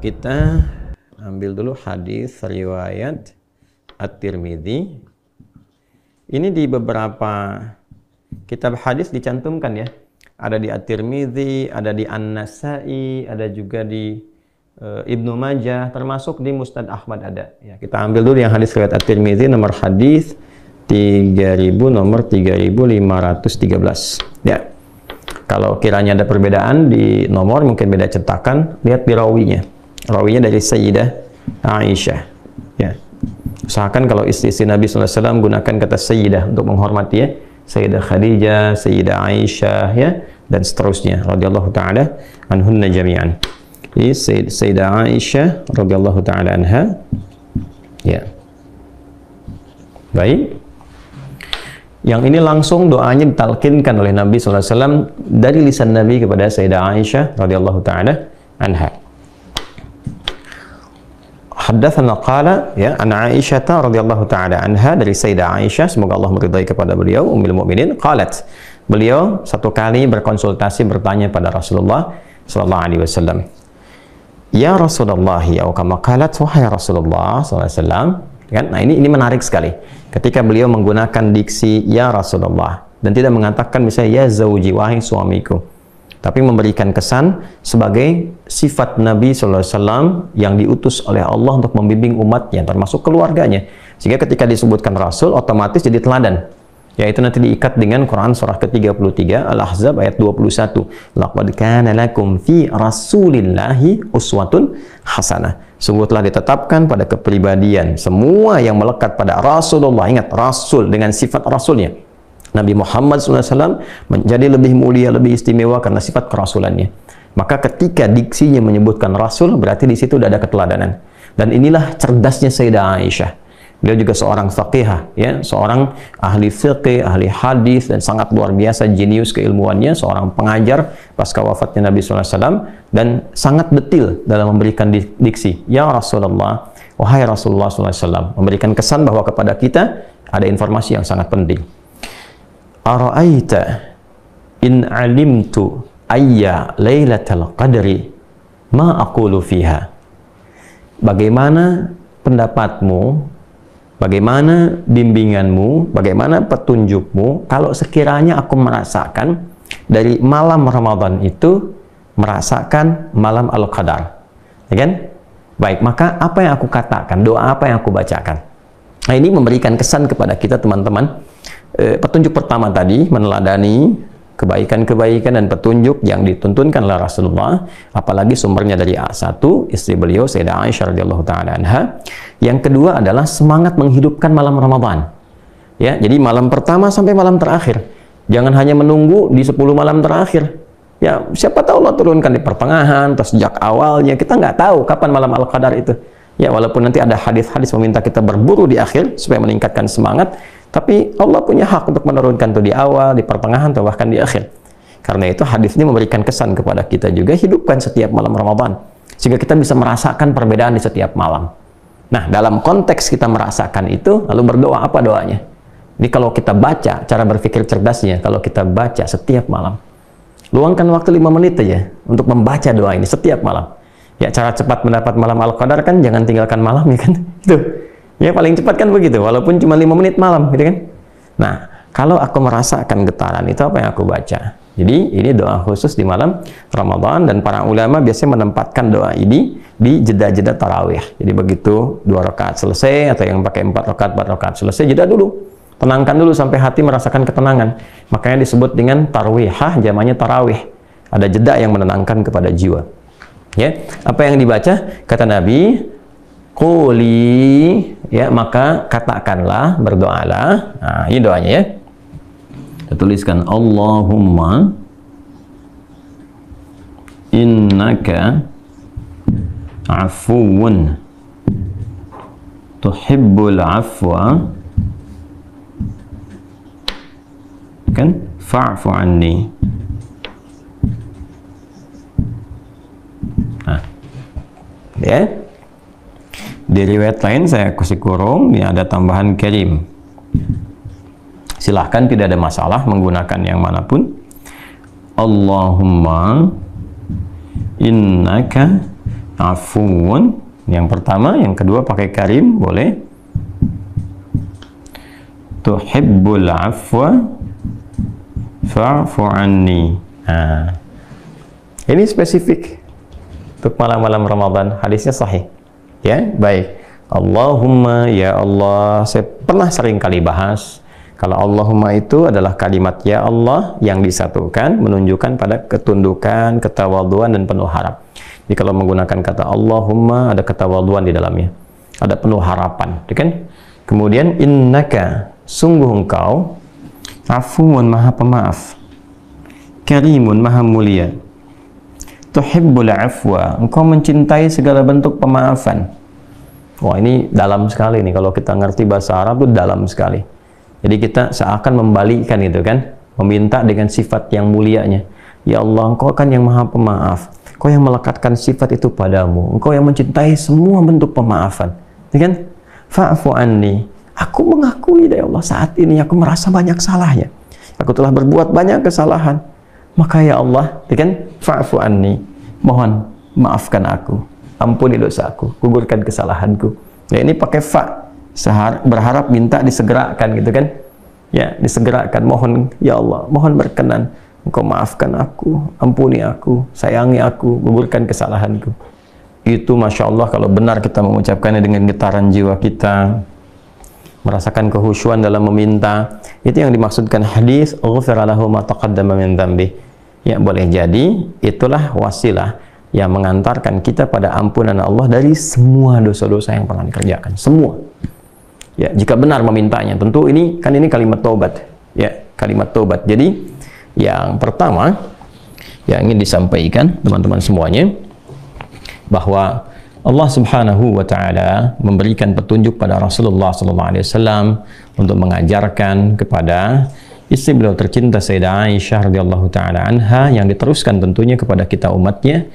kita ambil dulu hadis riwayat At-Tirmidzi. Ini di beberapa kitab hadis dicantumkan ya. Ada di At-Tirmidzi, ada di An-Nasa'i, ada juga di Ibnu Majah, termasuk di Musnad Ahmad ada. Ya, kita ambil dulu yang hadis riwayat At-Tirmidzi, nomor hadis 3000, nomor 3513. Ya. Kalau kiranya ada perbedaan di nomor, mungkin beda cetakan, lihat di rawinya. Rawinya dari Sayyidah Aisyah. Ya. Usahakan kalau istri-istri Nabi SAW gunakan kata Sayyidah untuk menghormati ya. Sayyidah Khadijah, Sayyidah Aisyah ya, dan seterusnya radhiyallahu taala anhunna jami'an. Ini Sayyidah Aisyah radhiyallahu taala anha. Ya. Baik. Yang ini langsung doanya ditalkinkan oleh Nabi SAW dari lisan Nabi kepada Sayyidah Aisyah radhiyallahu taala anha. Haddatsana qala ya an Aisyah radhiyallahu taala anha, dari Sayyidah Aisyah, semoga Allah meridai kepada beliau, ummul mukminin, qalat, beliau satu kali berkonsultasi bertanya pada Rasulullah sallallahu alaihi wasallam. Ya Rasulullah, ya kama qalat, wahai Rasulullah sallallahu alaihi wasallam. Kan? Nah, ini menarik sekali. Ketika beliau menggunakan diksi ya Rasulullah dan tidak mengatakan misalnya ya zauji, wahai suamiku, tapi memberikan kesan sebagai sifat Nabi SAW yang diutus oleh Allah untuk membimbing umatnya, termasuk keluarganya. Sehingga ketika disebutkan Rasul, otomatis jadi teladan. Yaitu nanti diikat dengan Quran surah ke-33, Al-Ahzab ayat 21. Laqad kana lakum fi Rasulillahi uswatun hasanah. Sungguh telah ditetapkan pada kepribadian semua yang melekat pada Rasulullah. Ingat, Rasul dengan sifat Rasulnya. Nabi Muhammad SAW menjadi lebih mulia, lebih istimewa karena sifat kerasulannya. Maka ketika diksinya menyebutkan Rasul, berarti di situ sudah ada keteladanan. Dan inilah cerdasnya Sayyidah Aisyah. Beliau juga seorang faqihah, ya, seorang ahli fiqih, ahli hadis, dan sangat luar biasa jenius keilmuannya, seorang pengajar pasca wafatnya Nabi SAW, dan sangat detil dalam memberikan diksi. Ya Rasulullah, wahai Rasulullah SAW, memberikan kesan bahwa kepada kita ada informasi yang sangat penting. Ara'aita in alimtu ayya lailatul qadri ma aqulu fiha. Bagaimana pendapatmu, bagaimana bimbinganmu, bagaimana petunjukmu kalau sekiranya aku merasakan dari malam Ramadan itu merasakan malam Al-Qadar, ya kan? Baik, maka apa yang aku katakan, doa apa yang aku bacakan? Nah, ini memberikan kesan kepada kita teman-teman. Petunjuk pertama tadi meneladani kebaikan-kebaikan dan petunjuk yang dituntunkan oleh Rasulullah, apalagi sumbernya dari A1, istri beliau Sayyidah Aisyah radhiyallahu taala anha. Yang kedua adalah semangat menghidupkan malam Ramadan. Ya, jadi malam pertama sampai malam terakhir. Jangan hanya menunggu di 10 malam terakhir. Ya, siapa tahu Allah turunkan di pertengahan atau sejak awalnya. Kita nggak tahu kapan malam Al-Qadar itu. Ya, walaupun nanti ada hadis-hadis meminta kita berburu di akhir supaya meningkatkan semangat, tapi Allah punya hak untuk menurunkan itu di awal, di pertengahan, atau bahkan di akhir. Karena itu hadis ini memberikan kesan kepada kita juga, hidupkan setiap malam Ramadan, sehingga kita bisa merasakan perbedaan di setiap malam. Nah, dalam konteks kita merasakan itu, lalu berdoa, apa doanya? Ini kalau kita baca, cara berpikir cerdasnya, kalau kita baca setiap malam, luangkan waktu 5 menit aja untuk membaca doa ini setiap malam. Ya, cara cepat mendapat malam Al-Qadar kan jangan tinggalkan malam, ya kan? Itu. Ya, paling cepat kan begitu, walaupun cuma 5 menit malam, gitu kan? Nah, kalau aku merasakan getaran itu, apa yang aku baca? Jadi, ini doa khusus di malam Ramadan, dan para ulama biasanya menempatkan doa ini di jeda-jeda tarawih. Jadi, begitu 2 rakaat selesai, atau yang pakai 4 rakaat selesai, jeda dulu. Tenangkan dulu sampai hati merasakan ketenangan. Makanya disebut dengan tarwihah, jamannya tarawih. Ada jeda yang menenangkan kepada jiwa. Ya, apa yang dibaca? Kata Nabi, quli, ya, maka katakanlah, berdoalah. Nah, ini doanya ya. Kita tuliskan, Allahumma innaka afuwun tuhibbul afwa, kan, fa'fu anni. Nah, ya. Di riwayat lain saya kasih kurung, ini ada tambahan karim. Silahkan, tidak ada masalah menggunakan yang manapun. Allahumma innaka afuun. Yang pertama, yang kedua pakai karim, boleh. Tuhibbul afwa fa'fu anni. Nah, ini spesifik untuk malam-malam Ramadan. Hadisnya sahih. Ya, baik. Allahumma, ya Allah. Saya pernah sering kali bahas kalau Allahumma itu adalah kalimat ya Allah yang disatukan, menunjukkan pada ketundukan, ketawaduan, dan penuh harap. Jadi kalau menggunakan kata Allahumma, ada ketawaduan di dalamnya, ada penuh harapan, kan? Kemudian innaka, sungguh engkau, afuun, maha pemaaf, karimun, maha mulia, tuhibbul afwa, engkau mencintai segala bentuk pemaafan. Wah, ini dalam sekali nih, kalau kita ngerti bahasa Arab itu dalam sekali. Jadi kita seakan membalikkan itu kan, meminta dengan sifat yang mulianya. Ya Allah, engkau kan yang maha pemaaf, engkau yang melekatkan sifat itu padamu, engkau yang mencintai semua bentuk pemaafan, ya kan? Fa'fu anni, aku mengakui ya Allah, saat ini aku merasa banyak salahnya, aku telah berbuat banyak kesalahan, maka ya Allah, ya kan? Fa'fu anni, mohon maafkan aku, ampuni dosaku, gugurkan kesalahanku. Ya, ini pakai fa, berharap minta disegerakan gitu kan, ya, disegerakan, mohon ya Allah, mohon berkenan engkau maafkan aku, ampuni aku, sayangi aku, gugurkan kesalahanku. Itu Masya Allah kalau benar kita mengucapkannya dengan getaran jiwa kita, merasakan kehusyuan dalam meminta. Itu yang dimaksudkan hadis ghufira lahu ma taqaddama min dzambi. Ya, boleh jadi itulah wasilah yang mengantarkan kita pada ampunan Allah dari semua dosa-dosa yang pernah dikerjakan, semua. Ya, jika benar memintanya, tentu ini kan ini kalimat taubat, ya, kalimat taubat. Jadi yang pertama yang ingin disampaikan teman-teman semuanya, bahwa Allah Subhanahu wa taala memberikan petunjuk pada Rasulullah sallallahu alaihi wasallam untuk mengajarkan kepada istri beliau tercinta Sayyidah Aisyah radhiyallahu taala anha, yang diteruskan tentunya kepada kita umatnya,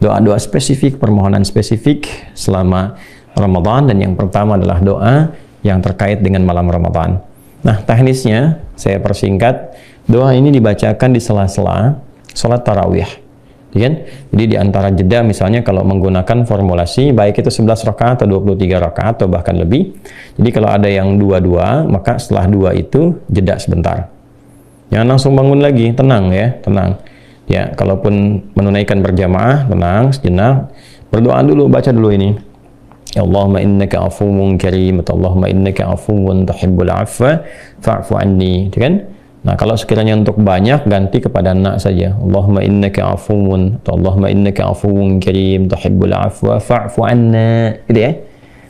doa-doa spesifik, permohonan spesifik selama Ramadan. Dan yang pertama adalah doa yang terkait dengan malam Ramadan. Nah, teknisnya saya persingkat, doa ini dibacakan di sela-sela sholat tarawih, kan? Jadi di antara jeda, misalnya kalau menggunakan formulasi, baik itu 11 rakaat atau 23 rakaat atau bahkan lebih. Jadi kalau ada yang 2-2, maka setelah 2 itu jeda sebentar. Jangan langsung bangun lagi, tenang ya, tenang. Ya, kalaupun menunaikan berjamaah, tenang sejenak, berdoa dulu, baca dulu ini. Allahumma innaka afuwun karim, Allahumma innaka afuwun tuhibbul afwa fa'fu anni, kan? Nah, kalau sekiranya untuk banyak, ganti kepada nak saja. Allahumma innaka afuwun, Allahumma innaka afuwun karim tuhibbul afwa fa'fu anna, gitu ya.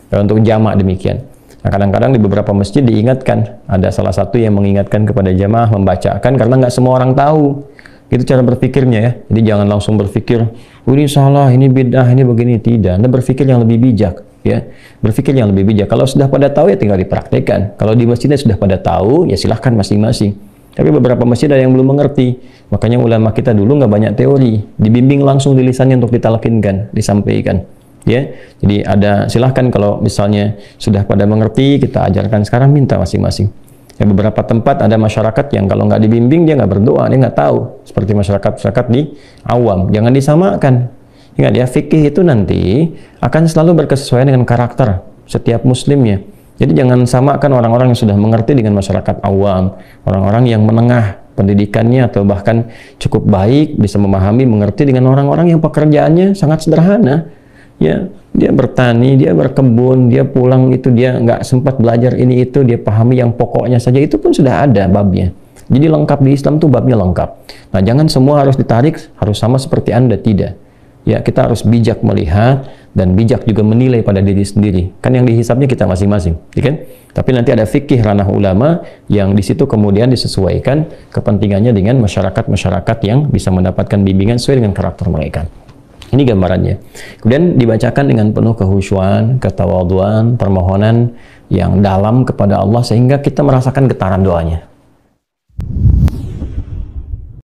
Dan untuk jamak demikian. Nah, kadang-kadang di beberapa masjid diingatkan, ada salah satu yang mengingatkan kepada jamaah membacakan, karena nggak semua orang tahu. Itu cara berpikirnya ya. Jadi jangan langsung berpikir, oh, ini salah, ini bid'ah, ini begini. Tidak. Anda berpikir yang lebih bijak, ya. Berpikir yang lebih bijak. Kalau sudah pada tahu, ya tinggal dipraktekkan. Kalau di masjidnya sudah pada tahu, ya silahkan masing-masing. Tapi beberapa masjid ada yang belum mengerti. Makanya ulama kita dulu nggak banyak teori, dibimbing langsung di lisannya untuk ditalkinkan, disampaikan. Ya, jadi ada, silahkan kalau misalnya sudah pada mengerti, kita ajarkan sekarang, minta masing-masing. Ya, beberapa tempat ada masyarakat yang kalau nggak dibimbing dia nggak berdoa, dia nggak tahu. Seperti masyarakat di awam, jangan disamakan. Ingat ya, fikih itu nanti akan selalu berkesesuaian dengan karakter setiap muslimnya. Jadi jangan samakan orang-orang yang sudah mengerti dengan masyarakat awam, orang-orang yang menengah pendidikannya atau bahkan cukup baik, bisa memahami, mengerti, dengan orang-orang yang pekerjaannya sangat sederhana. Ya, dia bertani, dia berkebun, dia pulang itu dia nggak sempat belajar ini itu, dia pahami yang pokoknya saja, itu pun sudah ada babnya. Jadi lengkap di Islam tuh, babnya lengkap. Nah, jangan semua harus ditarik, harus sama seperti Anda, tidak. Ya, kita harus bijak melihat dan bijak juga menilai pada diri sendiri. Kan yang dihisapnya kita masing-masing, ya kan? Tapi nanti ada fikih ranah ulama yang di situ kemudian disesuaikan kepentingannya dengan masyarakat-masyarakat yang bisa mendapatkan bimbingan sesuai dengan karakter mereka. Ini gambarannya. Kemudian dibacakan dengan penuh kehusyuan, ketawaduan, permohonan yang dalam kepada Allah, sehingga kita merasakan getaran doanya.